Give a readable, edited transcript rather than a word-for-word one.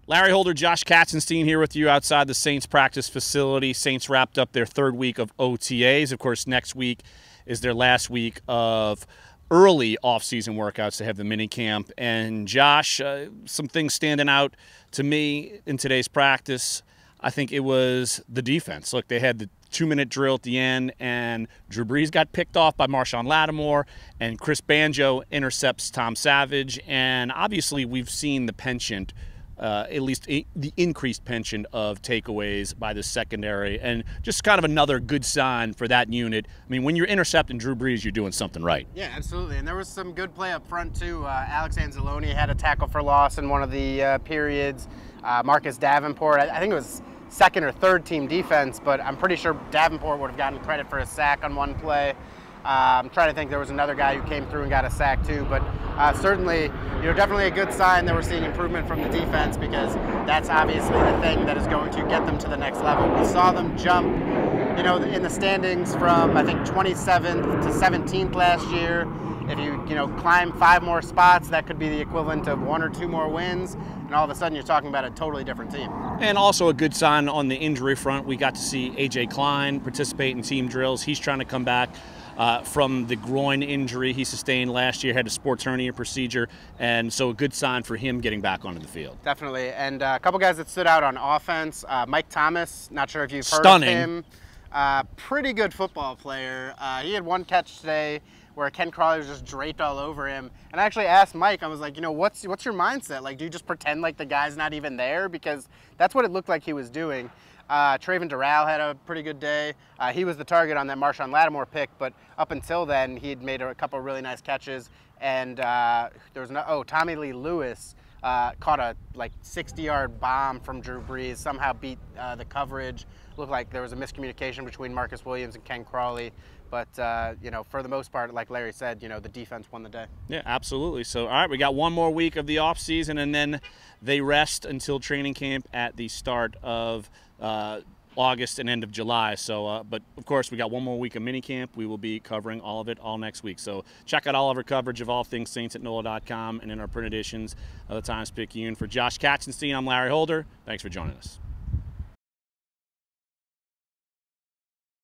Larry Holder, Josh Katzenstein here with you outside the Saints practice facility. Saints wrapped up their third week of OTAs. Of course, next week is their last week of early off-season workouts. They have the mini camp. And Josh, some things standing out to me in today's practice. I think it was the defense. Look, they had the 2-minute drill at the end, and Drew Brees got picked off by Marshawn Lattimore, and Chris Banjo intercepts Tom Savage. And obviously, we've seen the penchant, at least the increased penchant of takeaways by the secondary, and just kind of another good sign for that unit. I mean, when you're intercepting Drew Brees, you're doing something right. Yeah, absolutely. And there was some good play up front, too. Alex Anzalone had a tackle for loss in one of the periods. Marcus Davenport, I think it was second or third team defense, but I'm pretty sure Davenport would have gotten credit for a sack on one play. I'm trying to think, there was another guy who came through and got a sack too, but certainly, definitely a good sign that we're seeing improvement from the defense, because that's obviously the thing that is going to get them to the next level. We saw them jump, in the standings from, I think, 27th to 17th last year. If you, climb 5 more spots, that could be the equivalent of 1 or 2 more wins, and all of a sudden you're talking about a totally different team. And also a good sign on the injury front. We got to see A.J. Klein participate in team drills. He's trying to come back from the groin injury he sustained last year, had a sports hernia procedure, and so a good sign for him getting back onto the field. Definitely, and a couple guys that stood out on offense. Mike Thomas, not sure if you've heard Stunning. of him. Pretty good football player. He had one catch today where Ken Crawley was just draped all over him. And I actually asked Mike, I was like, what's your mindset? Like, do you just pretend like the guy's not even there? Because that's what it looked like he was doing. Traven Durrell had a pretty good day. He was the target on that Marshawn Lattimore pick, but up until then, he'd made a couple of really nice catches. And there was Tommy Lee Lewis caught a 60-yard bomb from Drew Brees, somehow beat the coverage. Looked like there was a miscommunication between Marcus Williams and Ken Crawley. But, for the most part, like Larry said, the defense won the day. Yeah, absolutely. So, all right, we got one more week of the offseason, and then they rest until training camp at the start of August and end of July. So, but, of course, we got one more week of minicamp. We will be covering all of it all next week. So check out all of our coverage of all things Saints at NOLA.com and in our print editions of the Times-Picayune. For Josh Katzenstein, I'm Larry Holder. Thanks for joining us.